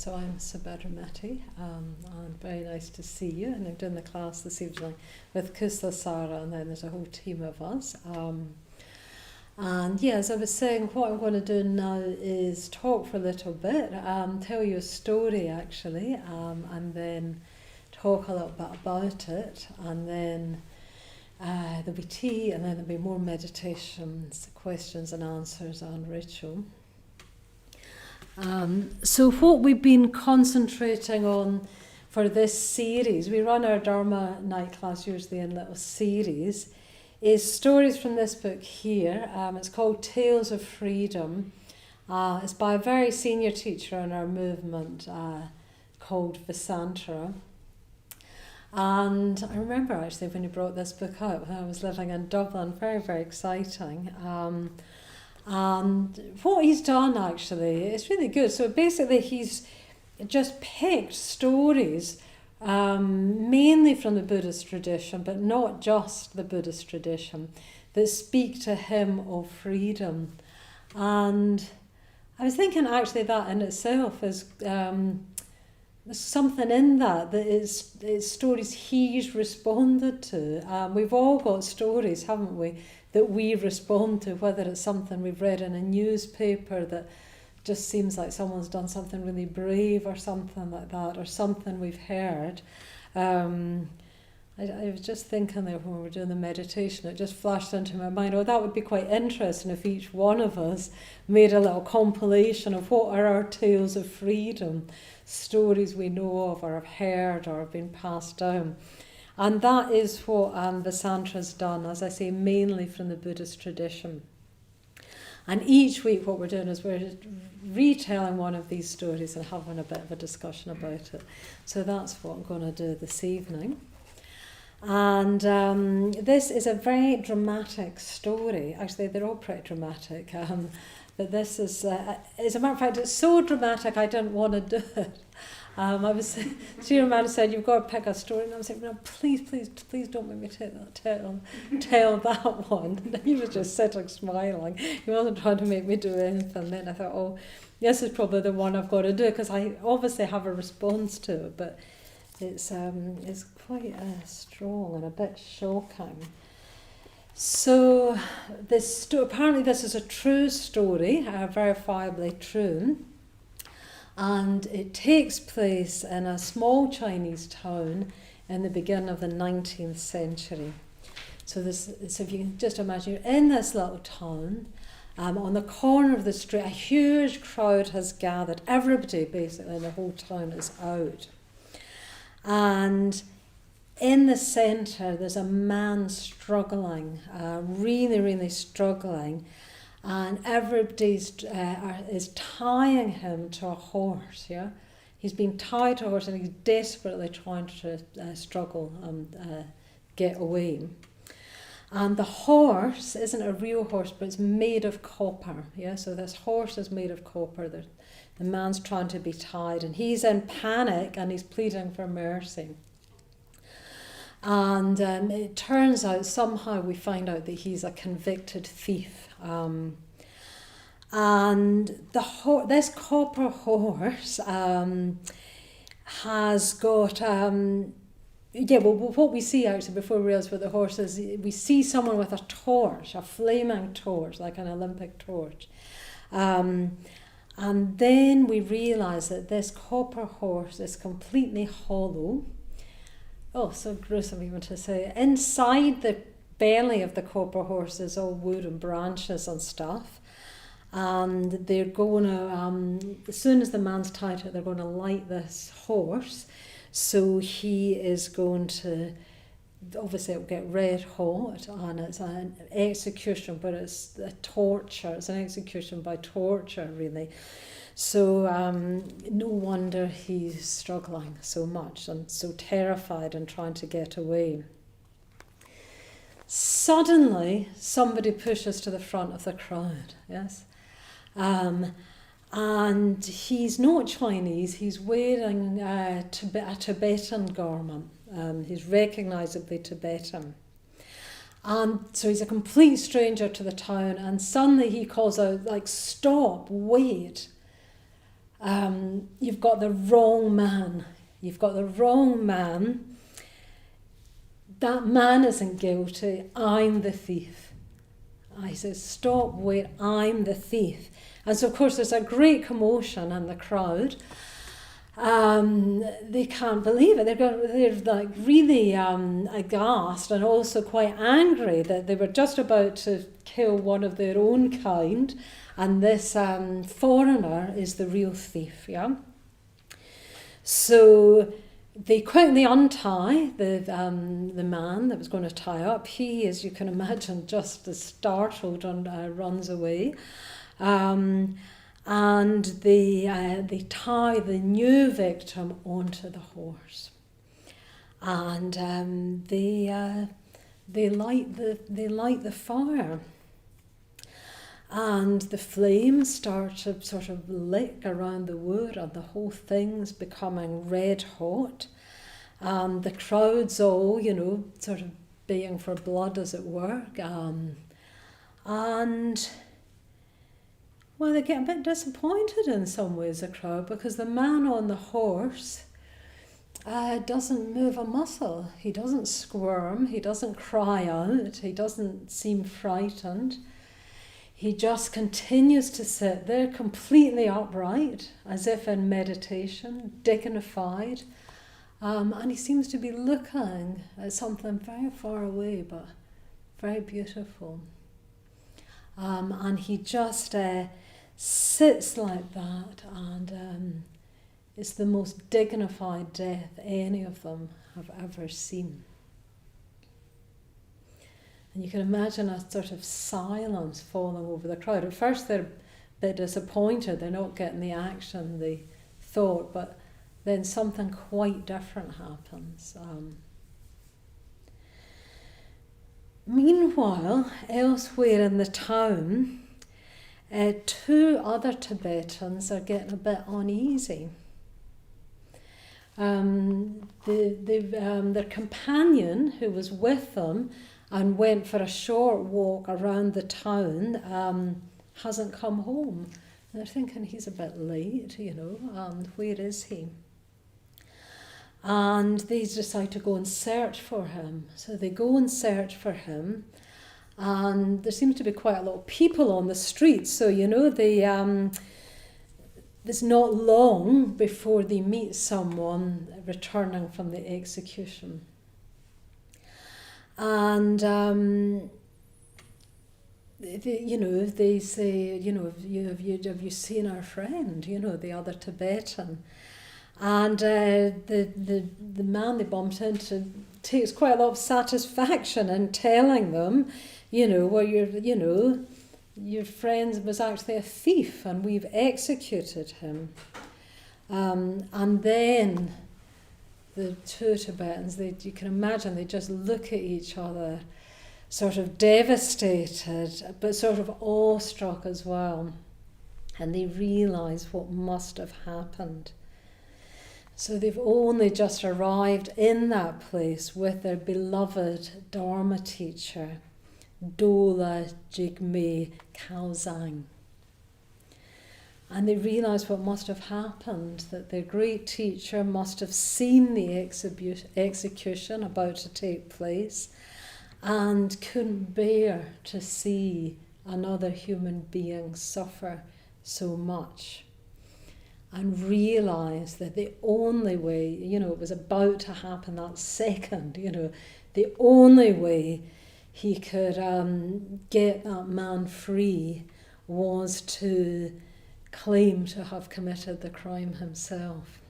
So I'm Subhadramati, and very nice to see you. And I'm doing the class this evening with Kusla, Sarah, and then there's a whole team of us. And yeah, as I was saying, what I'm going to do now is talk for a little bit, tell you a story actually, and then talk a little bit about it, and then there'll be tea, and then there'll be more meditations, questions and answers, and ritual. So what we've been concentrating on for this series, we run our Dharma Night class usually in little series, is stories from this book here. It's called Tales of Freedom. It's by a very senior teacher in our movement called Vasantra. And I remember actually when he brought this book out when I was living in Dublin, very, very exciting. And what he's done actually, it's really good. So basically he's just picked stories mainly from the Buddhist tradition, but not just the Buddhist tradition, that speak to him of freedom. And I was thinking actually that in itself is there's something in that is stories he's responded to. We've all got stories, haven't we, that we respond to, whether it's something we've read in a newspaper that just seems like someone's done something really brave or something like that, or something we've heard. I was just thinking there when we were doing the meditation, it just flashed into my mind, oh, that would be quite interesting if each one of us made a little compilation of what are our tales of freedom, stories we know of or have heard or have been passed down. And that is what Vasantra's done, as I say, mainly from the Buddhist tradition. And each week what we're doing is we're retelling one of these stories and having a bit of a discussion about it. So that's what I'm going to do this evening. And this is a very dramatic story. Actually, they're all pretty dramatic. But this is, as a matter of fact, it's so dramatic I didn't want to do it. I was, Sri Man said, you've got to pick a story. And I was like, no, please don't make me tell that one. And he was just sitting smiling. He wasn't trying to make me do anything. Then I thought, oh, this is probably the one I've got to do, because I obviously have a response to it, but it's quite strong and a bit shocking. So apparently this is a true story, verifiably true. And it takes place in a small Chinese town in the beginning of the 19th century. So if you can just imagine, you're in this little town, on the corner of the street, a huge crowd has gathered. Everybody basically in the whole town is out. And in the centre there's a man struggling, really, really struggling. And everybody is tying him to a horse, yeah? He's been tied to a horse and he's desperately trying to struggle and get away. And the horse isn't a real horse, but it's made of copper, yeah? So this horse is made of copper. The man's trying to be tied and he's in panic and he's pleading for mercy. And it turns out, somehow we find out that he's a convicted thief. And this copper horse has got, what we see actually before we realise what the horse is, we see someone with a torch, a flaming torch, like an Olympic torch. And then we realise that this copper horse is completely hollow. Oh, so gruesome even to say. Inside the belly of the copper horse is all wood and branches and stuff. And they're going to, as soon as the man's tied to it, they're going to light this horse. So he is going to, obviously it'll get red hot, and it's an execution, but it's a torture. It's an execution by torture, really. So no wonder he's struggling so much and so terrified and trying to get away. Suddenly, somebody pushes to the front of the crowd, yes? And he's not Chinese, he's wearing a Tibetan garment. He's recognisably Tibetan. And so he's a complete stranger to the town, and suddenly he calls out, like, stop, wait. you've got the wrong man. You've got the wrong man. That man isn't guilty. I'm the thief. I said, stop, wait, I'm the thief. And so, of course, there's a great commotion in the crowd. They can't believe it. They're like really aghast and also quite angry that they were just about to kill one of their own kind, and this foreigner is the real thief. Yeah. So they quickly untie the man that was going to tie up. He, as you can imagine, just as startled and runs away. And they tie the new victim onto the horse, and they light the fire, and the flames start to sort of lick around the wood, and the whole thing's becoming red hot. The crowd's all, sort of baying for blood, as it were, and. Well, they get a bit disappointed in some ways, the crowd, because the man on the horse doesn't move a muscle. He doesn't squirm, he doesn't cry out, he doesn't seem frightened. He just continues to sit there completely upright, as if in meditation, dignified. And he seems to be looking at something very far away, but very beautiful. And he just sits like that, and it's the most dignified death any of them have ever seen. And you can imagine a sort of silence falling over the crowd. At first they're a bit disappointed, they're not getting the action they thought, but then something quite different happens. Meanwhile, elsewhere in the town, 2 other Tibetans are getting a bit uneasy. Their companion, who was with them and went for a short walk around the town, hasn't come home. And they're thinking he's a bit late, where is he? And they decide to go and search for him. So they go and search for him. And there seems to be quite a lot of people on the streets. So, it's not long before they meet someone returning from the execution. And, they say, have you seen our friend, the other Tibetan? And the man they bumped into takes quite a lot of satisfaction in telling them, your friend was actually a thief and we've executed him. And then the 2 Tibetans, you can imagine, they just look at each other, sort of devastated, but sort of awestruck as well. And they realise what must have happened. So they've only just arrived in that place with their beloved Dharma teacher, Dola Jigme Khaozang. And they realise what must have happened, that their great teacher must have seen the execution about to take place and couldn't bear to see another human being suffer so much. And realise that the only way, it was about to happen that second, the only way he could get that man free was to claim to have committed the crime himself.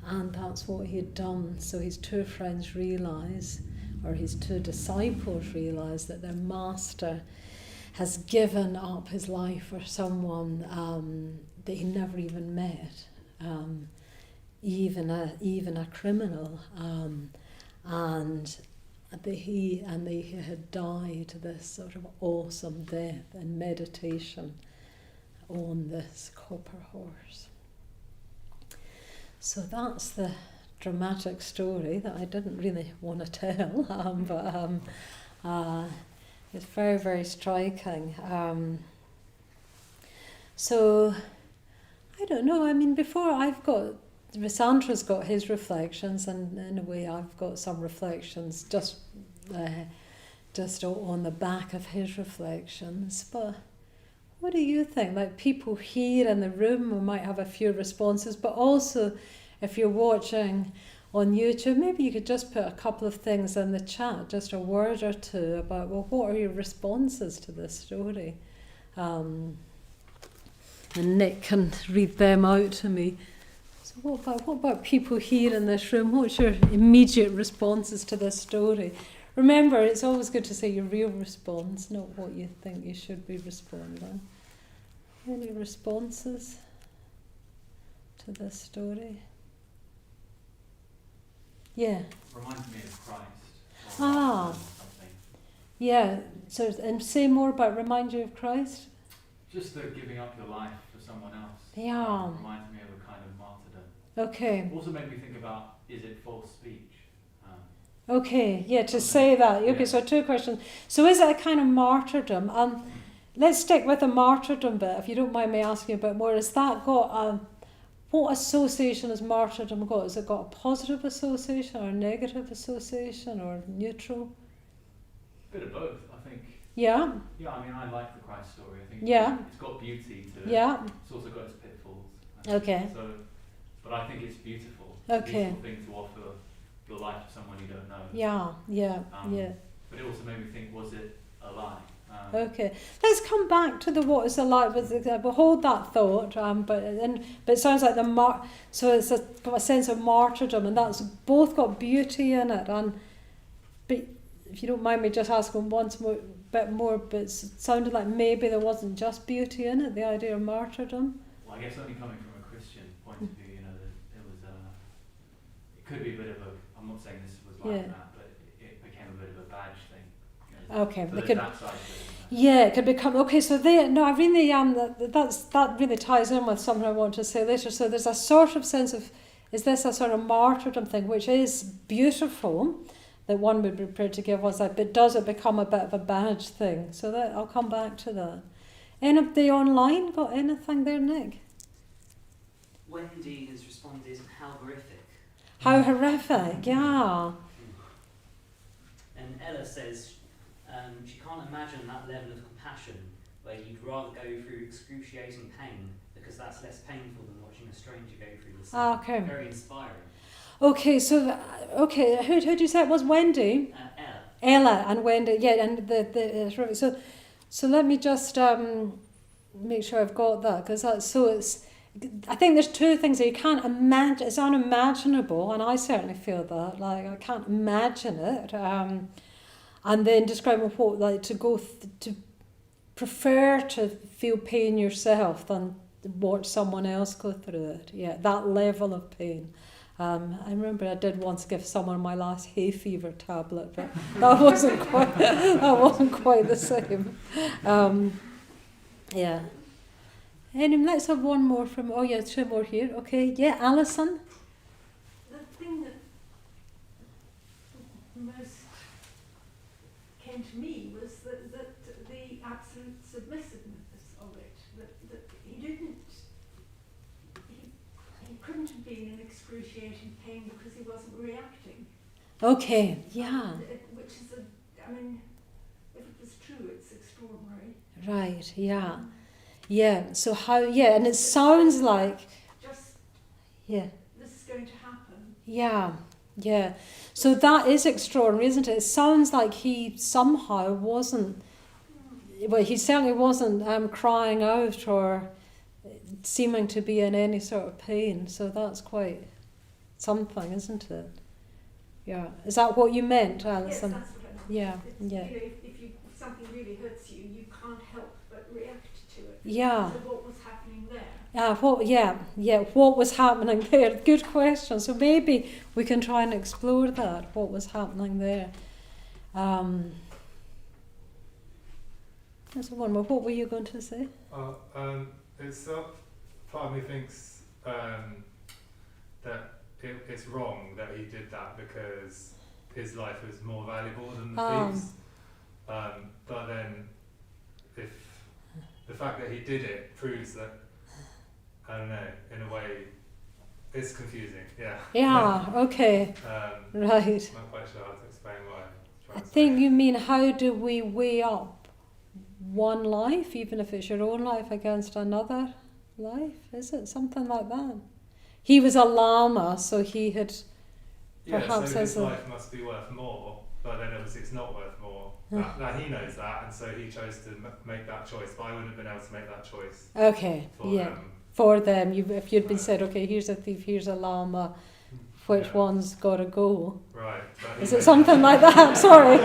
And that's what he had done. So his 2 friends realise, or his 2 disciples realise, that their master has given up his life for someone that he never even met, even a criminal, and he had died this sort of awesome death in meditation on this copper horse. So that's the dramatic story that I didn't really want to tell, but it's very, very striking. So I don't know. I mean, before Visandra's got his reflections, and in a way I've got some reflections just on the back of his reflections. But what do you think? Like, people here in the room, we might have a few responses, but also if you're watching on YouTube, maybe you could just put a couple of things in the chat, just a word or two about, well, what are your responses to this story? And Nick can read them out to me. So what about people here in this room? What's your immediate responses to this story? Remember, it's always good to say your real response, not what you think you should be responding. Any responses to this story? Yeah. Reminds me of Christ. Ah. Something. Yeah. So, and say more about remind you of Christ. Just the giving up your life for someone else. Yeah. Reminds me of a kind of martyrdom. Okay. Also made me think about, is it false speech? Okay, yeah, to say that. Okay, so 2 questions. So is it a kind of martyrdom? Let's stick with the martyrdom bit, if you don't mind me asking a bit more. Has that got what association has martyrdom got? Has it got a positive association or a negative association or neutral? A bit of both, I think. Yeah? Yeah, I mean, I like the Christ story. I think it's got beauty to it. Yeah. It's also got its pitfalls. Okay. So, but I think it's beautiful. Okay. It's a beautiful thing to offer your life to someone you don't know. Yeah. But it also made me think, was it a lie? Okay, let's come back to the what is a lie. We'll hold that thought. But it sounds like so it's got a sense of martyrdom, and that's both got beauty in it. But if you don't mind me just asking bit more, but it sounded like maybe there wasn't just beauty in it. The idea of martyrdom. Well, I guess only coming from a Christian point of view, that it was it could be a bit of a. I'm not saying this was like that, but it became a bit of a badge thing. Okay, so that side of it. Yeah, it could become okay. So I really that really ties in with something I want to say later. So there's a sort of sense of, is this a sort of martyrdom thing, which is beautiful, that one would be prepared to give one's life, but does it become a bit of a badge thing? So that I'll come back to that. Anybody online got anything there, Nick? Wendy has responded, how horrific. How horrific, yeah. And Ella says she can't imagine that level of compassion where you'd rather go through excruciating pain because that's less painful than watching a stranger go through the same. Okay. Very inspiring. Okay, so who did you say it was? Wendy? Ella and Wendy, yeah, and the so let me just make sure I've got that, because I think there's 2 things that you can't imagine. It's unimaginable, and I certainly feel that. Like, I can't imagine it. And then describing what, like, to prefer to feel pain yourself than watch someone else go through it. Yeah, that level of pain. I remember I did once give someone my last hay fever tablet, but that wasn't quite the same. Yeah. Anyway, let's have one more from. 2 more here. Okay. Yeah, Alison. The thing that most came to me was that the absolute submissiveness of it. That he couldn't have been in excruciating pain because he wasn't reacting. Okay. Yeah. Which is if it was true, it's extraordinary. Right. Yeah. Yeah. So how? Yeah, and it sounds like. Just. Yeah. This is going to happen. Yeah. Yeah. So that is extraordinary, isn't it? It sounds like he somehow wasn't. Well, he certainly wasn't crying out or seeming to be in any sort of pain. So that's quite something, isn't it? Yeah. Is that what you meant, Alison? Yes, that's what I meant. Yeah. It's, Yeah. If something really hurts you, you can't help but react to it. Yeah. So what was happening there? What was happening there? Good question. So maybe we can try and explore that. What was happening there? There's one more. What were you going to say? It's part of me thinks that it's wrong that he did that because his life was more valuable than the thief's. But then, if the fact that he did it proves that I don't know, in a way, it's confusing, yeah. Yeah, okay, right. Not quite sure how to explain what I'm trying I to say. think you mean, how do we weigh up one life, even if it's your own life, against another life? Is it something like that? He was a lama, so he had perhaps so as his a... life must be worth more, but then obviously it's not worth more. That he knows that, and so he chose to make that choice, but I wouldn't have been able to make that choice Okay, for yeah. them. For them, if you'd been Right. said, okay, here's a thief, here's a lama, which Yeah. one's got to go? Right. But he Is made it something like that? Sorry.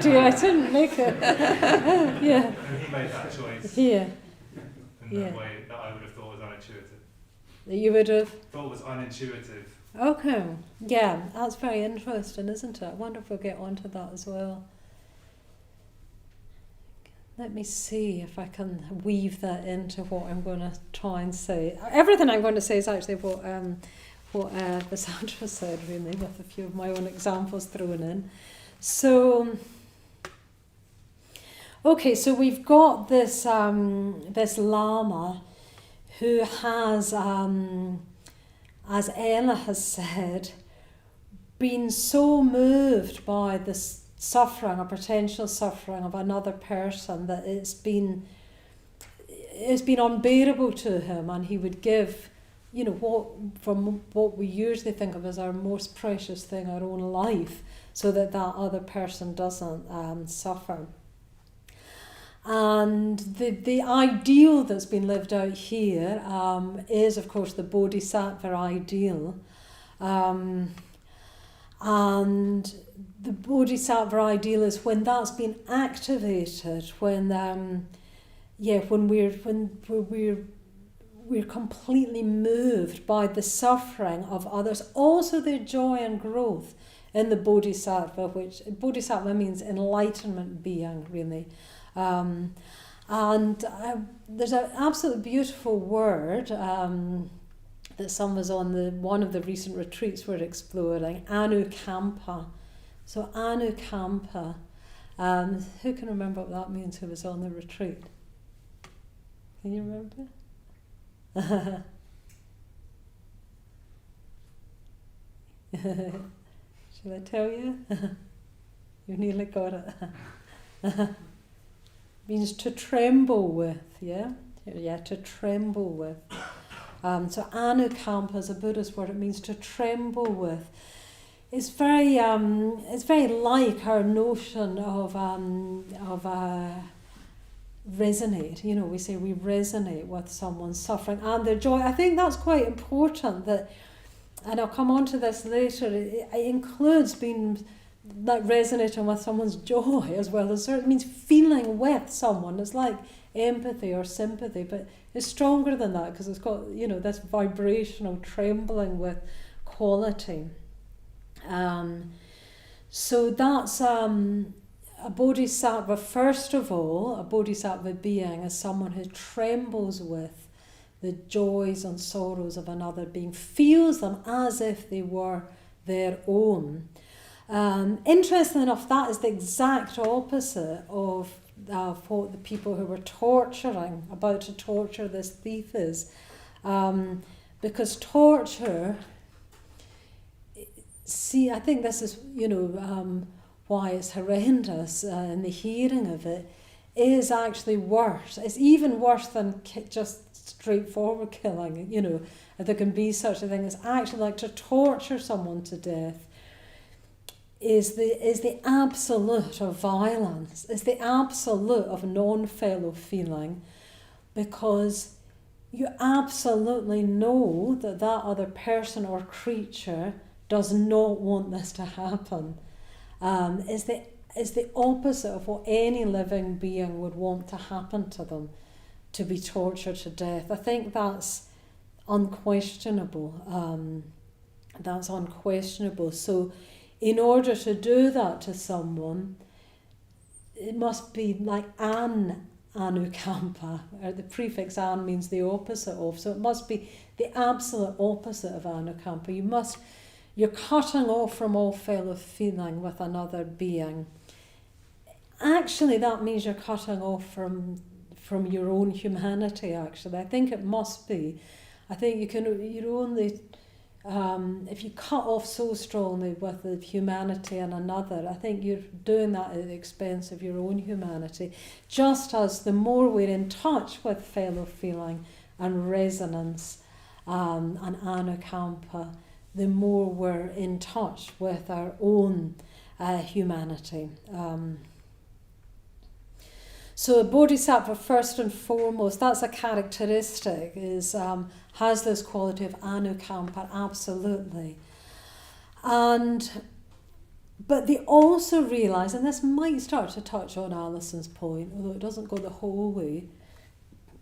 Dear, I didn't make it. Yeah. And he made that choice Yeah. in Yeah. a way that I would have thought was unintuitive. That you would have... Thought was unintuitive. Okay. Yeah, that's very interesting, isn't it? I wonder if we'll get onto that as well. Let me see if I can weave that into what I'm going to try and say. Everything I'm going to say is actually what Cassandra said, really, with a few of my own examples thrown in. So, okay, so we've got this this lama who has, as Ella has said, been so moved by this suffering or potential suffering of another person that it's been unbearable to him, and he would give, what we usually think of as our most precious thing, our own life, so that other person doesn't suffer. And the ideal that's been lived out here is, of course, the Bodhisattva ideal. And the Bodhisattva ideal is when that's been activated, when we're completely moved by the suffering of others, also their joy and growth in the Bodhisattva, which Bodhisattva means enlightenment being, really. There's an absolutely beautiful word that some was on one of the recent retreats we're exploring, anukampa. So anukampa, who can remember what that means, who was on the retreat? Can you remember? Shall I tell you? You've nearly got it. Means to tremble with, yeah? Yeah, to tremble with. So anukampa is a Buddhist word. It means to tremble with. It's very like our notion of resonate. We say we resonate with someone's suffering and their joy. I think that's quite important. And I'll come on to this later. It includes being like resonating with someone's joy as well as it means feeling with someone. It's like empathy or sympathy, but it's stronger than that because it's got this vibrational trembling with quality. So that's a bodhisattva. First of all, a bodhisattva being is someone who trembles with the joys and sorrows of another being, feels them as if they were their own. Interestingly enough, that is the exact opposite of what the people who were about to torture this thief is. Because torture, I think this is, why it's horrendous in the hearing of it, is actually worse. It's even worse than just straightforward killing, if there can be such a thing. It's actually like to torture someone to death is the absolute of violence, is the absolute of non-fellow feeling, because you absolutely know that other person or creature does not want this to happen. Is the opposite of what any living being would want to happen to them, to be tortured to death. I think that's unquestionable. That's unquestionable. So in order to do that to someone, it must be like an anukampa, or the prefix an means the opposite of, so it must be the absolute opposite of anukampa. You're cutting off from all fellow feeling with another being. Actually, that means you're cutting off from your own humanity, actually. I think it must be. I think you're only, if you cut off so strongly with the humanity in another, I think you're doing that at the expense of your own humanity. Just as the more we're in touch with fellow feeling and resonance and anukampa, the more we're in touch with our own humanity. So a bodhisattva, first and foremost, that's a characteristic, is has this quality of anukampa, absolutely. But they also realise, and this might start to touch on Alison's point, although it doesn't go the whole way,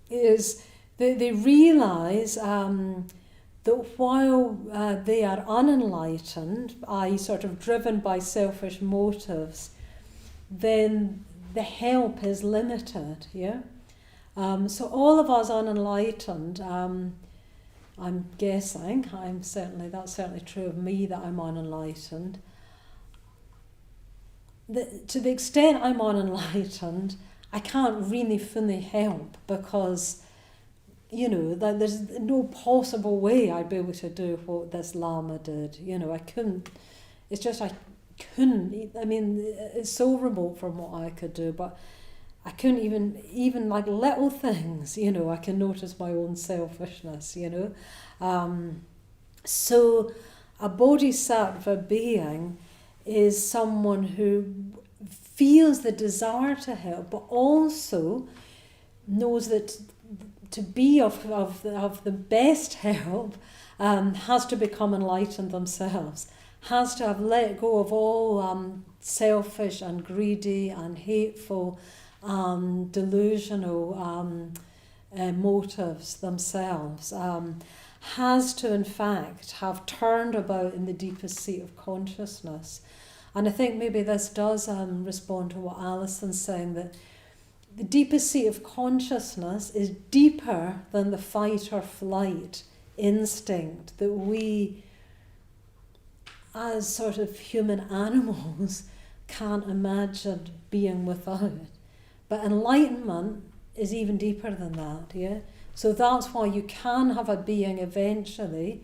is they realise that while they are unenlightened, i.e. sort of driven by selfish motives, then the help is limited, yeah? So all of us unenlightened, I'm guessing, that's certainly true of me, that I'm unenlightened. To the extent I'm unenlightened, I can't really fully help because, there's no possible way I'd be able to do what this Lama did. I couldn't. It's just I couldn't. I mean, it's so remote from what I could do, but I couldn't even like little things. I can notice my own selfishness. So a bodhisattva being is someone who feels the desire to help, but also knows that to be of the best help has to become enlightened themselves, has to have let go of all selfish and greedy and hateful delusional motives themselves, has to in fact have turned about in the deepest seat of consciousness. And I think maybe this does respond to what Alison's saying, that the deepest seat of consciousness is deeper than the fight or flight instinct that we as sort of human animals can't imagine being without. But enlightenment is even deeper than that, yeah? So that's why you can have a being eventually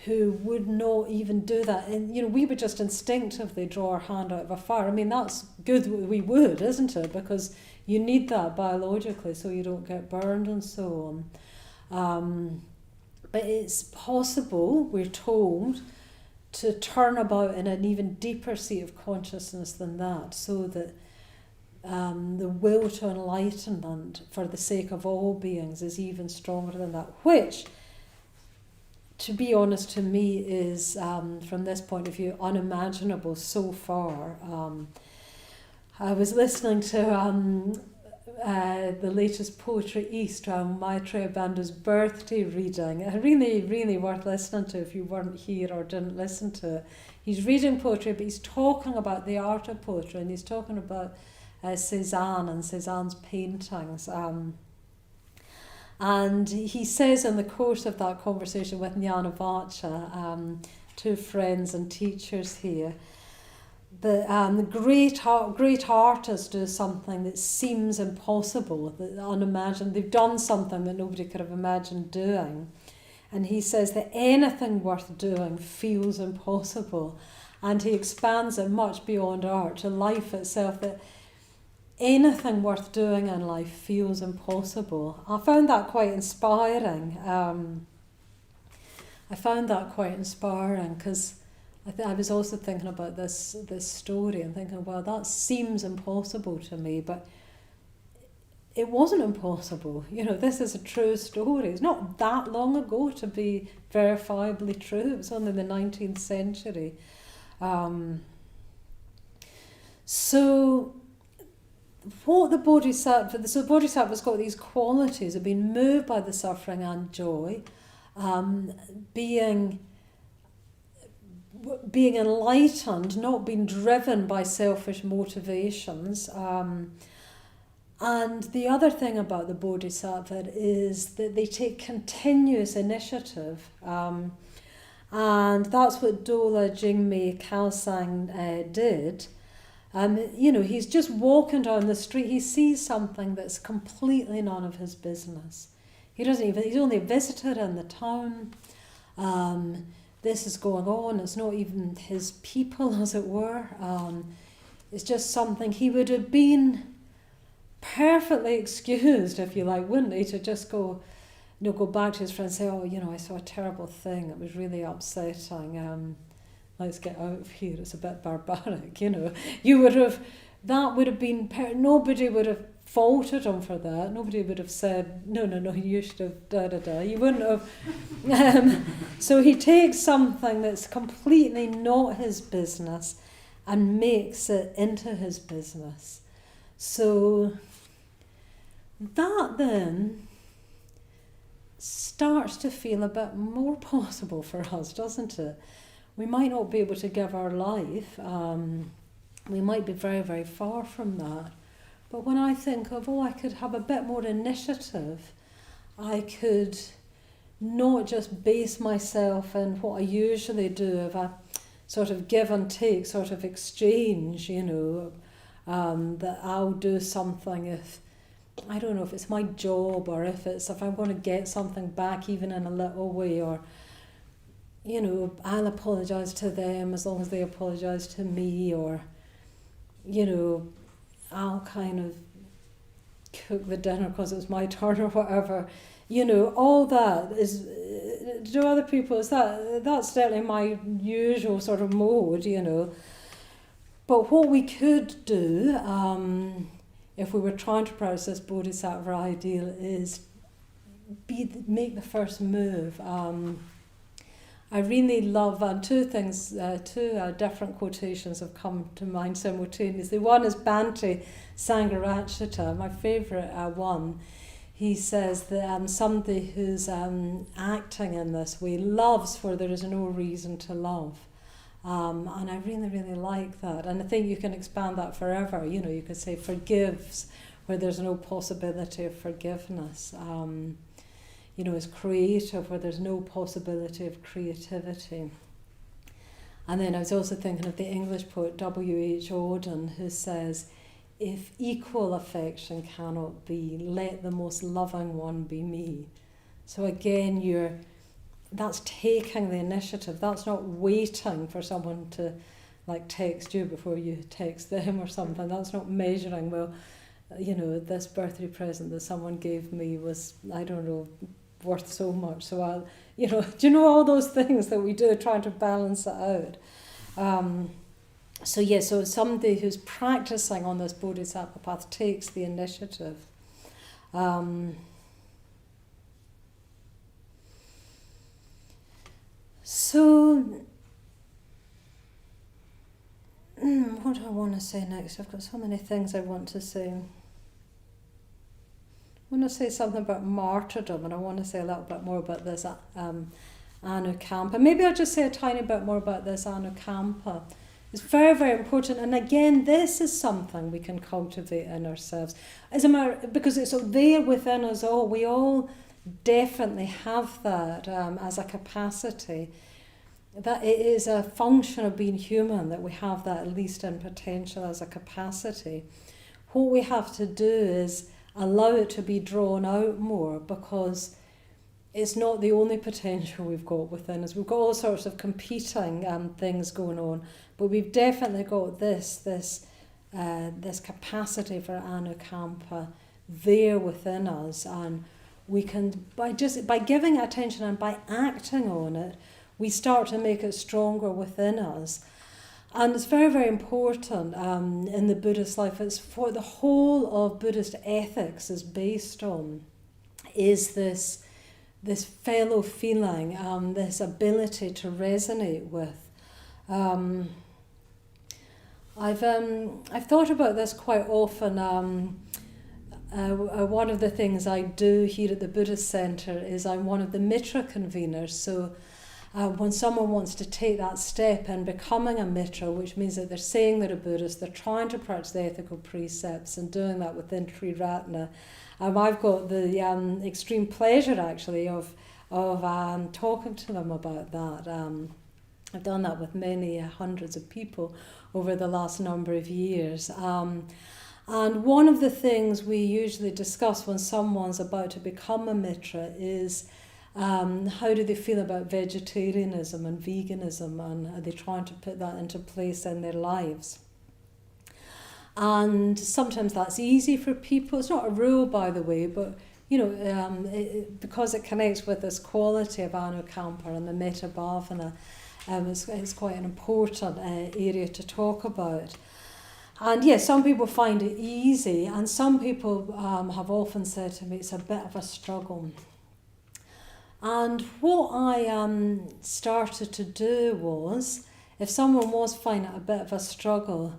who would not even do that. And, we would just instinctively draw our hand out of a fire. I mean, that's good, we would, isn't it? Because you need that biologically so you don't get burned and so on. But it's possible, we're told, to turn about in an even deeper seat of consciousness than that, so that the will to enlightenment for the sake of all beings is even stronger than that, which, to be honest, to me is, from this point of view, unimaginable so far. I was listening to the latest Poetry East, Maitreya Bandhu's birthday reading. Really, really worth listening to if you weren't here or didn't listen to it. He's reading poetry, but he's talking about the art of poetry, and he's talking about Cézanne and Cézanne's paintings. And he says in the course of that conversation with Jnanavacha, two friends and teachers here, that great artists do something that seems impossible, that unimagined. They've done something that nobody could have imagined doing. And he says that anything worth doing feels impossible. And he expands it much beyond art to life itself, that anything worth doing in life feels impossible. I found that quite inspiring. Because I was also thinking about this story and thinking, well, that seems impossible to me, but it wasn't impossible. This is a true story. It's not that long ago to be verifiably true. It was only in the 19th century. So what the Bodhisattva's got these qualities of being moved by the suffering and joy, being enlightened, not being driven by selfish motivations. And the other thing about the Bodhisattva is that they take continuous initiative. And that's what Dola Jingme Khalsang did. He's just walking down the street. He sees something that's completely none of his business. he's only a visitor in the town. This is going on, it's not even his people, as it were. It's just something he would have been perfectly excused, if you like, wouldn't he, to just go back to his friends and say, I saw a terrible thing, it was really upsetting, let's get out of here, it's a bit barbaric, You would have, that would have been, nobody would have faulted him for that, nobody would have said, no, you should have da-da-da, you wouldn't have. So he takes something that's completely not his business and makes it into his business. So that then starts to feel a bit more possible for us, doesn't it? We might not be able to give our life, we might be very, very far from that. But when I think of, I could have a bit more initiative, I could not just base myself in what I usually do, of a sort of give and take, sort of exchange, that I'll do something if, I don't know, if it's my job or if I'm going to get something back even in a little way, or, I'll apologise to them as long as they apologise to me, or, I'll kind of cook the dinner because it's my turn or whatever. All that is, to other people, that's certainly my usual sort of mode, But what we could do, if we were trying to practice this Bodhisattva ideal, is make the first move. I really love, two different quotations have come to mind simultaneously. One is Bhante Sangharakshita, my favourite one. He says that somebody who's acting in this way loves where there is no reason to love. And I really, really like that. And I think you can expand that forever. You could say forgives where there's no possibility of forgiveness. Is creative where there's no possibility of creativity. And then I was also thinking of the English poet W.H. Auden, who says, if equal affection cannot be, let the most loving one be me. So again, that's taking the initiative. That's not waiting for someone to text you before you text them or something. That's not measuring, this birthday present that someone gave me was, I don't know, worth so much, so I'll, do all those things that we do, trying to balance it out. So somebody who's practicing on this Bodhisattva path takes the initiative. What do I want to say next? I've got so many things I want to say. I want to say something about martyrdom, and I want to say a little bit more about this Anukampa. Maybe I'll just say a tiny bit more about this Anukampa. It's very, very important, and again, this is something we can cultivate in ourselves. Because it's there within us all. We all definitely have that as a capacity. That it is a function of being human, that we have that at least in potential as a capacity. What we have to do is allow it to be drawn out more, because it's not the only potential we've got within us. We've got all sorts of competing things going on, but we've definitely got this capacity for Anukampa there within us, and we can, by giving it attention and by acting on it, we start to make it stronger within us. And it's very, very important in the Buddhist life. It's for the whole of Buddhist ethics is based on, is this fellow feeling, this ability to resonate with. I've thought about this quite often. One of the things I do here at the Buddhist Centre is I'm one of the Mitra conveners. So when someone wants to take that step in becoming a Mitra, which means that they're saying they're a Buddhist, they're trying to practice the ethical precepts and doing that within Triratna, I've got the extreme pleasure actually of talking to them about that. I've done that with many hundreds of people over the last number of years. And one of the things we usually discuss when someone's about to become a mitra is how do they feel about vegetarianism and veganism, and are they trying to put that into place in their lives? And sometimes that's easy for people. It's not a rule, by the way, but because it connects with this quality of anukampa and the metta bhavana, it's quite an important area to talk about. And yes, some people find it easy, and some people have often said to me it's a bit of a struggle. And what I started to do was, if someone was finding it a bit of a struggle,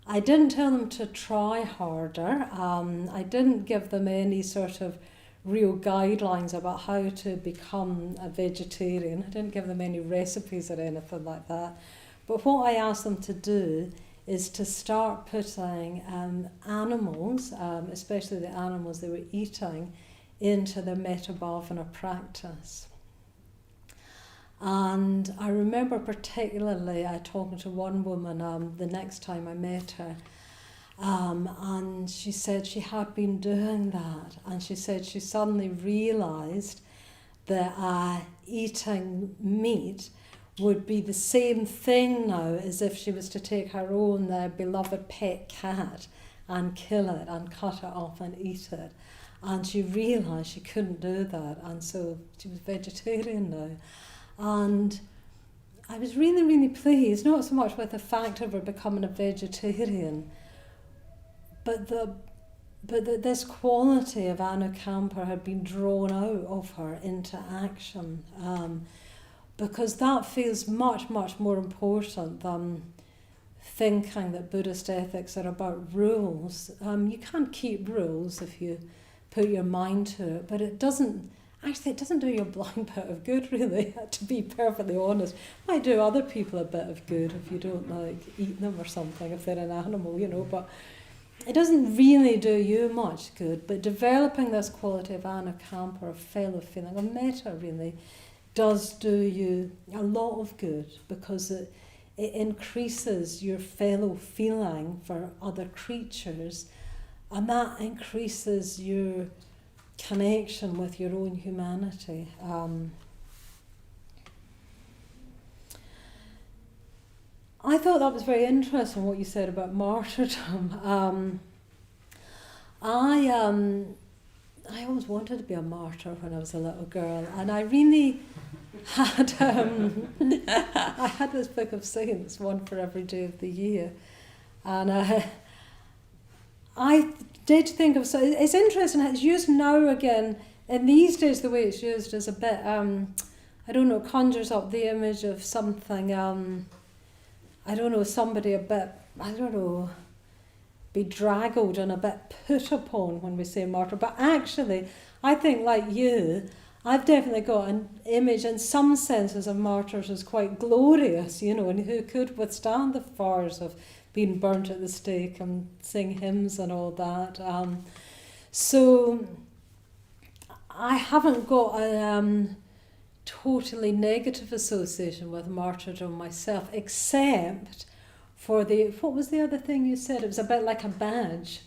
I didn't tell them to try harder. I didn't give them any sort of real guidelines about how to become a vegetarian. I didn't give them any recipes or anything like that. But what I asked them to do is to start putting animals, especially the animals they were eating, into their metta bhavana practice. And I remember particularly talking to one woman the next time I met her, and she said she had been doing that, and she said she suddenly realised that eating meat would be the same thing now as if she was to take her own beloved pet cat and kill it and cut it up and eat it. And she realised she couldn't do that, and so she was vegetarian now. And I was really, really pleased, not so much with the fact of her becoming a vegetarian, but this quality of anukampa had been drawn out of her into action, because that feels much, much more important than thinking that Buddhist ethics are about rules. You can't keep rules if you put your mind to it, but it doesn't do you a blind bit of good, really, to be perfectly honest. It might do other people a bit of good if you don't eat them or something, if they're an animal, but it doesn't really do you much good. But developing this quality of anukampa, or fellow feeling, of metta, really does do you a lot of good, because it increases your fellow feeling for other creatures, and that increases your connection with your own humanity. I thought that was very interesting what you said about martyrdom. I always wanted to be a martyr when I was a little girl, and I really had I had this book of saints, one for every day of the year, and I did think of, so it's interesting, it's used now again, in these days the way it's used is a bit, conjures up the image of something, somebody a bit, bedraggled and a bit put upon when we say martyr. But actually, I think like you, I've definitely got an image in some senses of martyrs as quite glorious, and who could withstand the fires of being burnt at the stake and sing hymns and all that. So I haven't got a totally negative association with martyrdom myself, except for what was the other thing you said? It was a bit like a badge.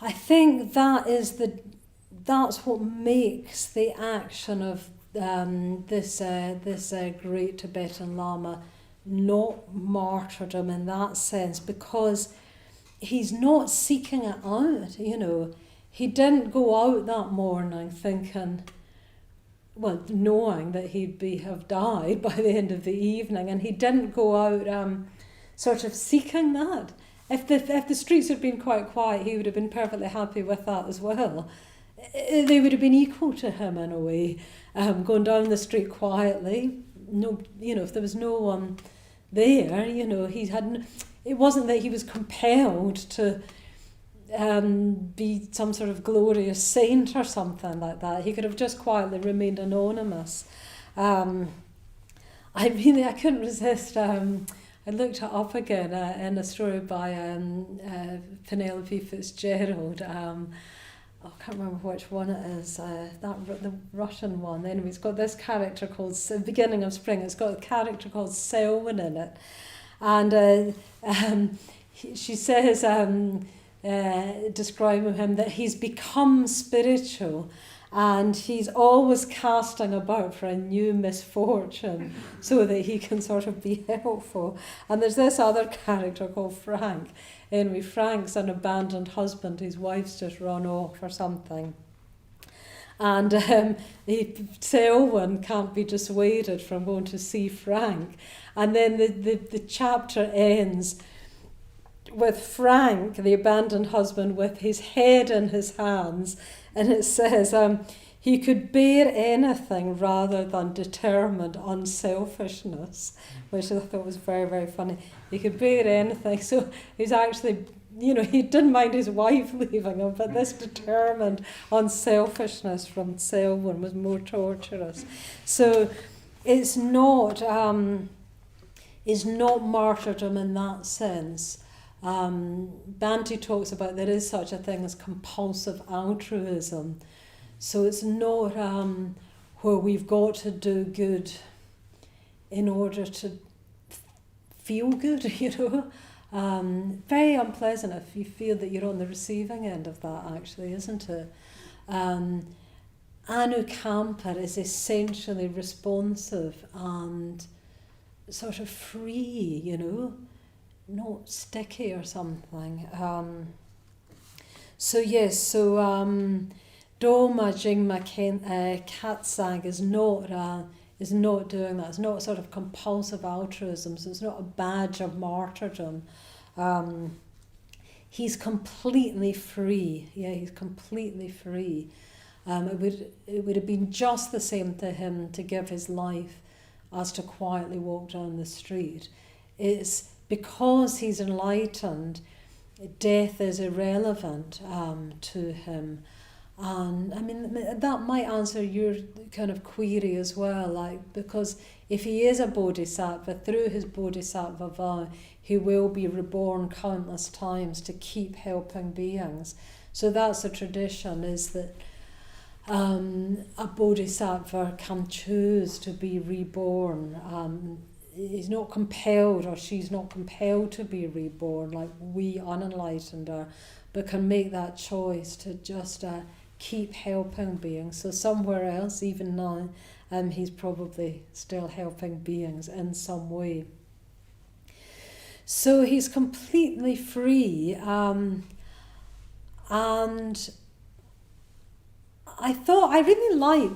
I think that's what makes the action of this great Tibetan Lama not martyrdom in that sense, because he's not seeking it out, He didn't go out that morning thinking, knowing that he'd have died by the end of the evening, and he didn't go out sort of seeking that. If the streets had been quite quiet, he would have been perfectly happy with that as well. They would have been equal to him in a way, going down the street quietly. No, if there was no one there, it wasn't that he was compelled to be some sort of glorious saint or something like that. He could have just quietly remained anonymous. I couldn't resist. I looked it up again in a story by Penelope Fitzgerald. I can't remember which one it is. The Russian one. Anyway, it's got this character called Beginning of Spring. It's got a character called Selwyn in it, and she says describing him that he's become spiritual and he's always casting about for a new misfortune so that he can sort of be helpful. And there's this other character called Frank. Anyway, Frank's an abandoned husband, his wife's just run off or something. And Selwyn can't be dissuaded from going to see Frank. And then the chapter ends with Frank, the abandoned husband, with his head in his hands. And it says, he could bear anything rather than determined unselfishness, which I thought was very, very funny. He could bear anything. So he's actually, he didn't mind his wife leaving him, but this determined unselfishness from Selwyn was more torturous. So it's not martyrdom in that sense. Banti talks about there is such a thing as compulsive altruism. So it's not where we've got to do good in order to feel good, Very unpleasant if you feel that you're on the receiving end of that, actually, isn't it? Anukampa is essentially responsive and sort of free, not sticky or something. Doma Jingma Katsang is not doing that. It's not sort of compulsive altruism, so it's not a badge of martyrdom. He's completely free. Yeah, he's completely free. It would have been just the same to him to give his life as to quietly walk down the street. It's because he's enlightened, death is irrelevant to him. And I mean, that might answer your kind of query as well, because if he is a bodhisattva, through his bodhisattva vow, he will be reborn countless times to keep helping beings. So that's the tradition, is that a bodhisattva can choose to be reborn. He's not compelled, or she's not compelled to be reborn like we unenlightened are, but can make that choice to just keep helping beings. So somewhere else, even now, he's probably still helping beings in some way. So he's completely free, and I thought I really like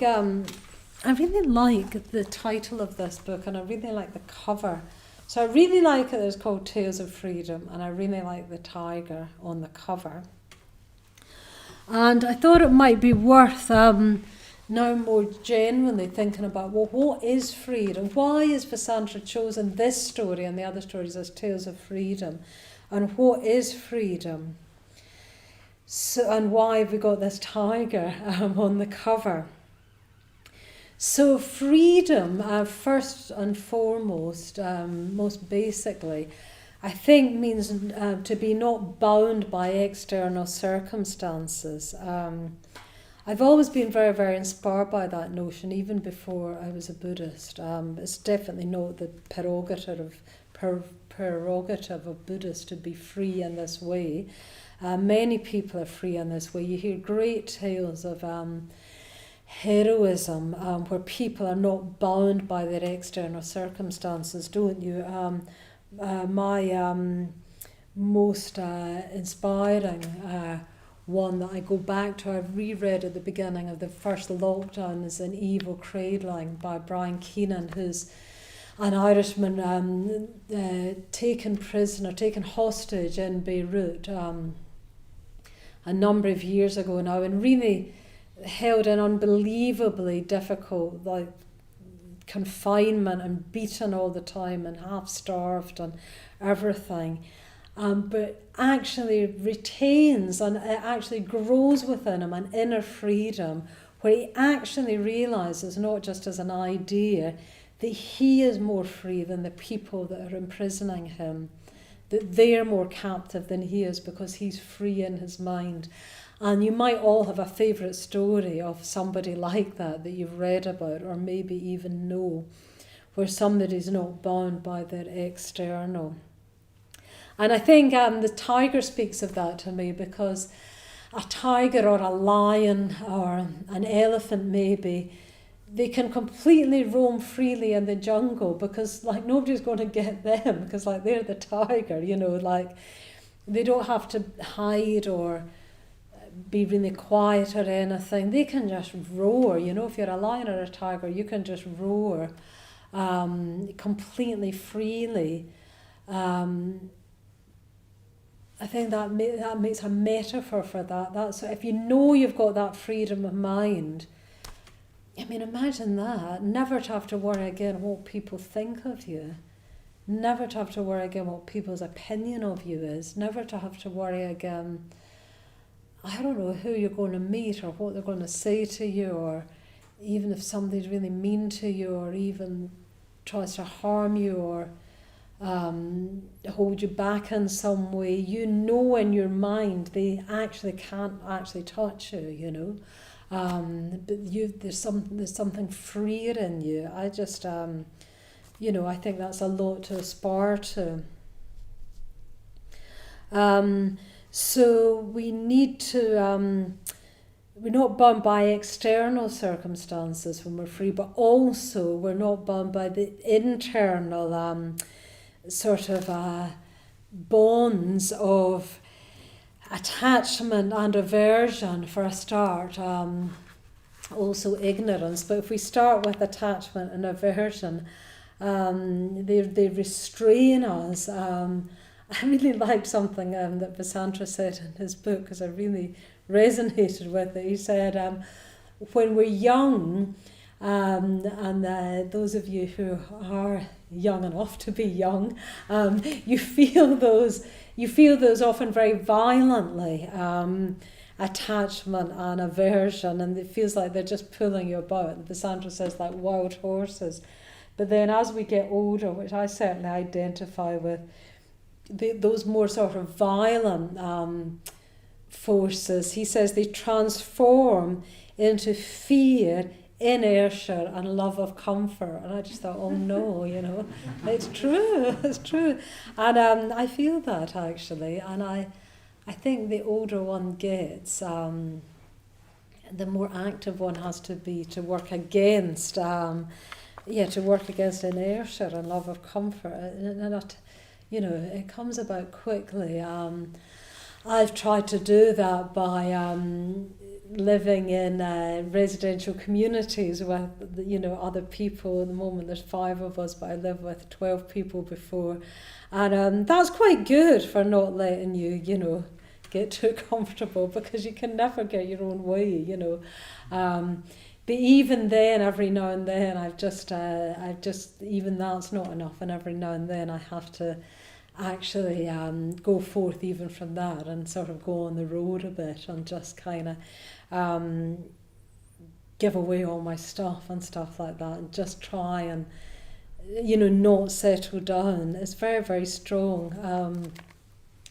the title of this book, and I really like the cover. So I really like it. It's called Tales of Freedom, and I really like the tiger on the cover. And I thought it might be worth now more genuinely thinking about, well, what is freedom? Why is Vasantra chosen this story and the other stories as Tales of Freedom? And what is freedom? So, and why have we got this tiger on the cover? So freedom, first and foremost, most basically, I think means to be not bound by external circumstances. I've always been very, very inspired by that notion, even before I was a Buddhist. It's definitely not the prerogative of Buddhists to be free in this way. Many people are free in this way. You hear great tales of heroism where people are not bound by their external circumstances, don't you? My most inspiring one that I go back to, I've reread at the beginning of the first lockdown, is An Evil Cradling by Brian Keenan, who's an Irishman taken hostage in Beirut a number of years ago now, and really held in unbelievably difficult confinement and beaten all the time and half starved and everything, but actually retains and it actually grows within him an inner freedom where he actually realises, not just as an idea, that he is more free than the people that are imprisoning him, that they're more captive than he is because he's free in his mind. And you might all have a favourite story of somebody like that you've read about or maybe even know, where somebody's not bound by their external. And I think the tiger speaks of that to me, because a tiger or a lion or an elephant maybe, they can completely roam freely in the jungle, because like nobody's going to get them, because like they're the tiger, you know, like they don't have to hide or be really quiet or anything. They can just roar, you know. If you're a lion or a tiger, you can just roar completely freely. I think that makes a metaphor for that. That's if you know you've got that freedom of mind. I mean, imagine that. Never to have to worry again what people think of you. Never to have to worry again what people's opinion of you is. Never to have to worry again, I don't know, who you're going to meet or what they're going to say to you, or even if somebody's really mean to you or even tries to harm you or hold you back in some way. You know in your mind they actually can't actually touch you, you know. But there's something freer in you. I just, you know, I think that's a lot to aspire to. So we need to, we're not bound by external circumstances when we're free, but also we're not bound by the internal sort of bonds of attachment and aversion for a start. Also ignorance, but if we start with attachment and aversion, they restrain us. I really liked something that Vasantara said in his book, because I really resonated with it. He said, when we're young, and those of you who are young enough to be young, you feel those often very violently, attachment and aversion, and it feels like they're just pulling you about. Vasantara says like wild horses. But then as we get older, which I certainly identify with, those more sort of violent forces, he says they transform into fear, inertia and love of comfort. And I just thought, oh no, you know, it's true, it's true. And I feel that actually, and I think the older one gets, the more active one has to be to work against, to work against inertia and love of comfort. And you know, it comes about quickly. I've tried to do that by living in residential communities with, you know, other people. At the moment there's 5 of us, but I lived with 12 people before. And that's quite good for not letting you, you know, get too comfortable, because you can never get your own way, you know. But even then, every now and then, I've just even that's not enough, and every now and then I have to actually go forth even from that and sort of go on the road a bit and just kind of give away all my stuff and stuff like that, and just try and, you know, not settle down. It's very, very strong.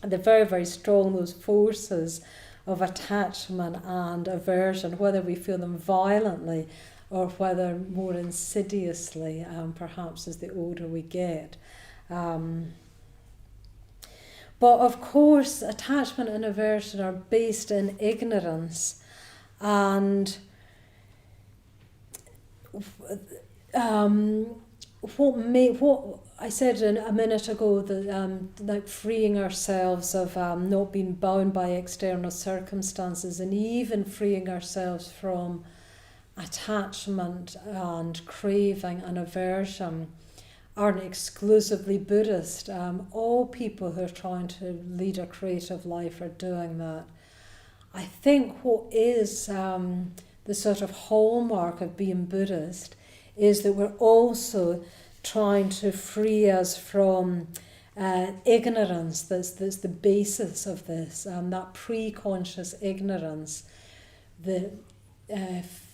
They're very, very strong, those forces of attachment and aversion, whether we feel them violently or whether more insidiously, perhaps as the older we get. But of course, attachment and aversion are based in ignorance, and what I said a minute ago, that like freeing ourselves of not being bound by external circumstances, and even freeing ourselves from attachment and craving and aversion, aren't exclusively Buddhist. All people who are trying to lead a creative life are doing that. I think what is the sort of hallmark of being Buddhist is that we're also trying to free us from ignorance. That's the basis of this, that pre-conscious ignorance that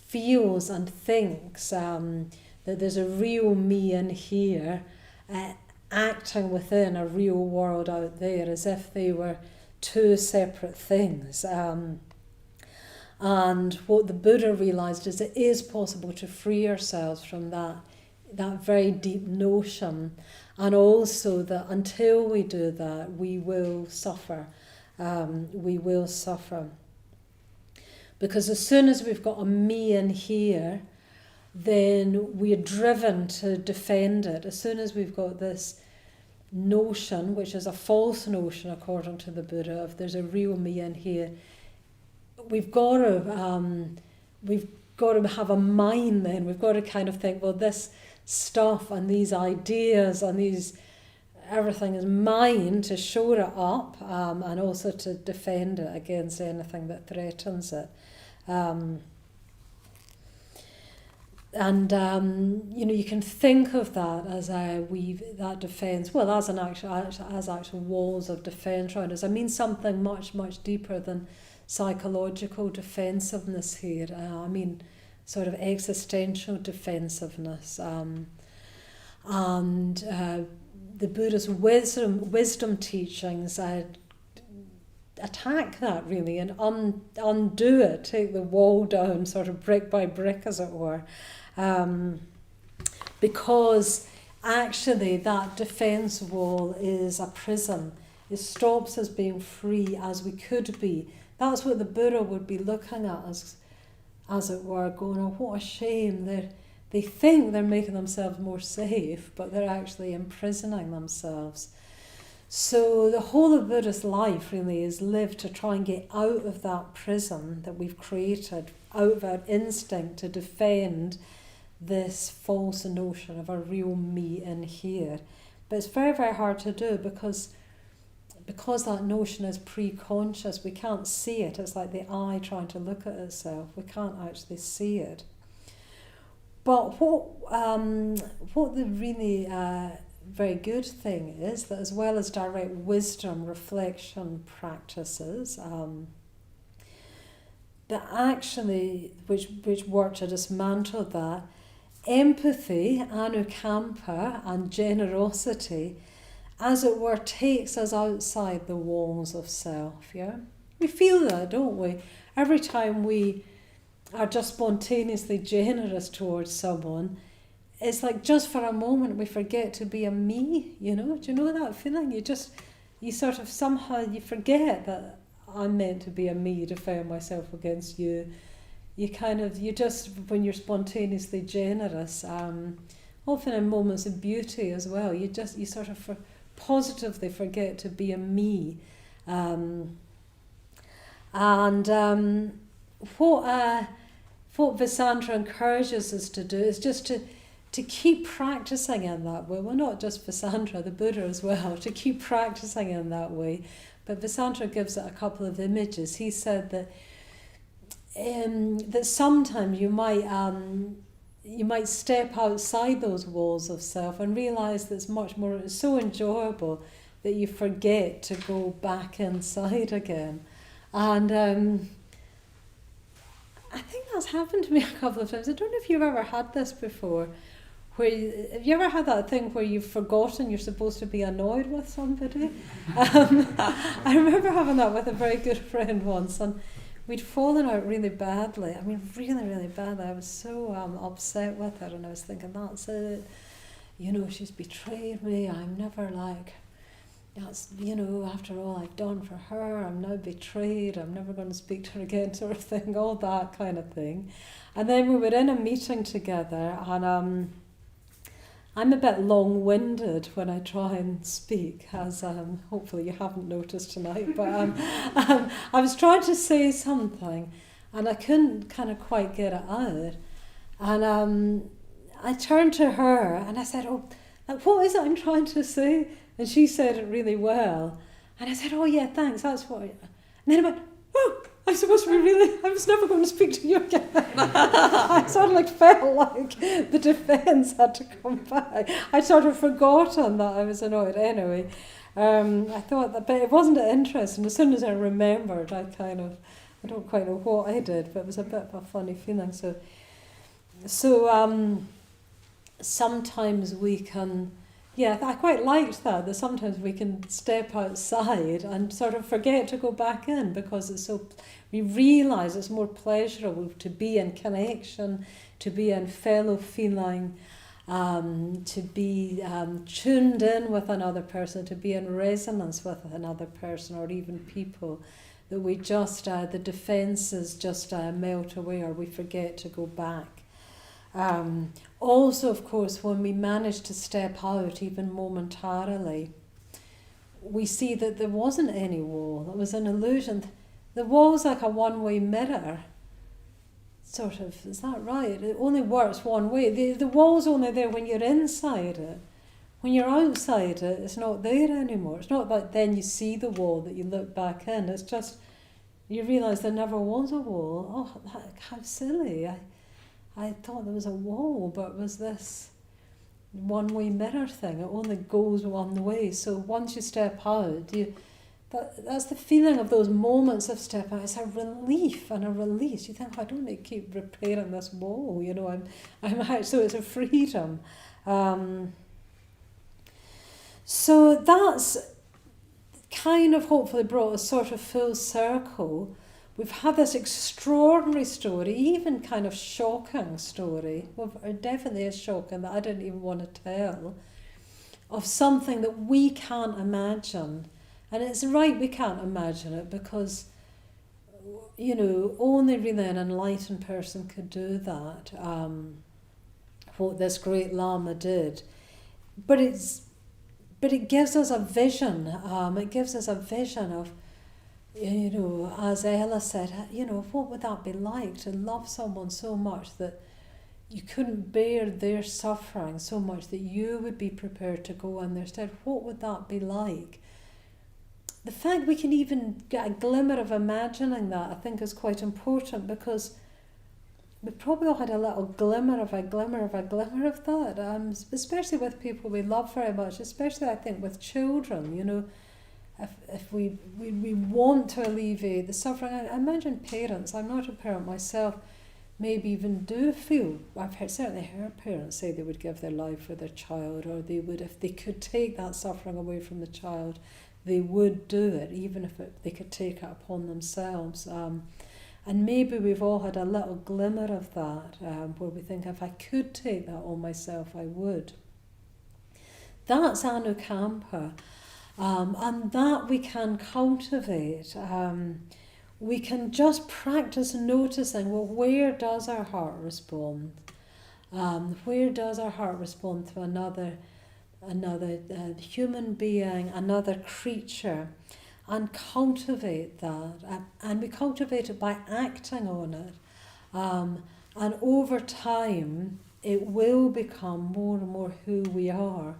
feels and thinks that there's a real me in here acting within a real world out there, as if they were 2 separate things. And what the Buddha realised is it is possible to free ourselves from that that very deep notion, and also that until we do that, we will suffer. We will suffer. Because as soon as we've got a me in here, then we're driven to defend it. As soon as we've got this notion, which is a false notion according to the Buddha, if there's a real me in here, we've got to have a mind then. We've got to kind of think, well, this stuff and these ideas and everything is mine, to shore it up, and also to defend it against anything that threatens it. You can think of that as that defence, well, as actual walls of defence around us. I mean something much, much deeper than psychological defensiveness here. I mean sort of existential defensiveness. The Buddha's wisdom teachings attack that really and undo it, take the wall down sort of brick by brick, as it were. Because actually that defence wall is a prison. It stops us being free as we could be. That's what the Buddha would be looking at as it were, going, oh, what a shame. They think they're making themselves more safe, but they're actually imprisoning themselves. So the whole of Buddhist life really is lived to try and get out of that prison that we've created, out of our instinct to defend this false notion of a real me in here. But it's very, very hard to do because that notion is pre-conscious. We can't see it. It's like the eye trying to look at itself. We can't actually see it. But what the really very good thing is that, as well as direct wisdom reflection practices, that actually, which work to dismantle that, empathy, anukampa, and generosity, as it were, takes us outside the walls of self. Yeah, we feel that, don't we? Every time we are just spontaneously generous towards someone, it's like just for a moment we forget to be a me, Do you know that feeling? You sort of somehow you forget that I'm meant to be a me, defend myself against you. You just, when you're spontaneously generous, often in moments of beauty as well, you sort of positively forget to be a me. What Visandra encourages us to do is just to keep practicing in that way. Well, not just Visandra, the Buddha as well, to keep practicing in that way. But Visandra gives it a couple of images. He said that sometimes you might step outside those walls of self and realise that it's so enjoyable that you forget to go back inside again. And I think that's happened to me a couple of times. I don't know if you've ever had this before. Have you ever had that thing where you've forgotten you're supposed to be annoyed with somebody? I remember having that with a very good friend once, and we'd fallen out really badly. I mean, really, really badly. I was so upset with her, and I was thinking, that's it. She's betrayed me. I'm never that's, after all I've done for her, I'm now betrayed, I'm never going to speak to her again, sort of thing, all that kind of thing. And then we were in a meeting together, and I'm a bit long-winded when I try and speak, as hopefully you haven't noticed tonight, but I was trying to say something, and I couldn't kind of quite get it out. And I turned to her, and I said, what is it I'm trying to say? And she said it really well. And I said, oh yeah, thanks, that's what. And then I went, oh, I was never going to speak to you again. I sort of felt like the defence had to come back. I'd sort of forgotten that I was annoyed. Anyway, I thought that, but it wasn't interesting. As soon as I remembered, I don't quite know what I did, but it was a bit of a funny feeling. So sometimes we can, I quite liked that sometimes we can step outside and sort of forget to go back in, because we realise it's more pleasurable to be in connection, to be in fellow feeling, to be tuned in with another person, to be in resonance with another person or even people, that we just, the defences just melt away, or we forget to go back. Also, of course, when we manage to step out, even momentarily, we see that there wasn't any wall. It was an illusion. The wall's like a one-way mirror. Sort of, is that right? It only works one way. The wall's only there when you're inside it. When you're outside it, it's not there anymore. It's not like then you see the wall that you look back in. It's just, you realise there never was a wall. Oh, how silly. I thought there was a wall, but it was this one-way mirror thing. It only goes one way. So once you step out, that's the feeling of those moments of step out. It's a relief and a release. You think, I don't need to keep repairing this wall. I'm out. So it's a freedom. So that's kind of hopefully brought us sort of full circle. We've had this extraordinary story, even kind of shocking story, definitely is shocking, that I didn't even want to tell, of something that we can't imagine. And it's right we can't imagine it because, only really an enlightened person could do that, what this great Lama did. But it gives us a vision. It gives us a vision of, as Ella said, what would that be like to love someone so much that you couldn't bear their suffering so much that you would be prepared to go in their stead? What would that be like? The fact we can even get a glimmer of imagining that, I think, is quite important, because we probably all had a little glimmer of that, especially with people we love very much, especially I think with children, if we want to alleviate the suffering. I imagine parents, I'm not a parent myself, maybe even do feel, certainly heard parents say they would give their life for their child, or they would, if they could take that suffering away from the child, they would do it, even if they could take it upon themselves. And maybe we've all had a little glimmer of that, where we think, if I could take that on myself, I would. That's anukampa, and that we can cultivate. We can just practice noticing, well, where does our heart respond? Where does our heart respond to another human being, another creature, and cultivate that. And we cultivate it by acting on it. And over time, it will become more and more who we are.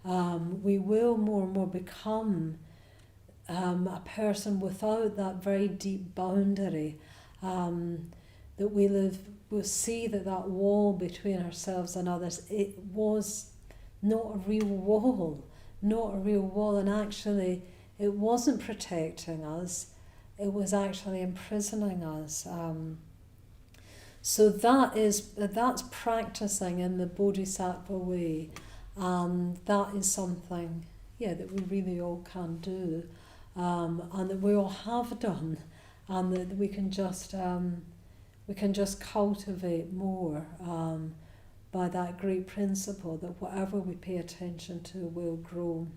We will more and more become a person without that very deep boundary, that we'll see that wall between ourselves and others, it was not a real wall, and actually it wasn't protecting us, it was actually imprisoning us. So that's practicing in the Bodhisattva way. That is something, that we really all can do, and that we all have done, and that we can just cultivate more by that great principle that whatever we pay attention to will grow.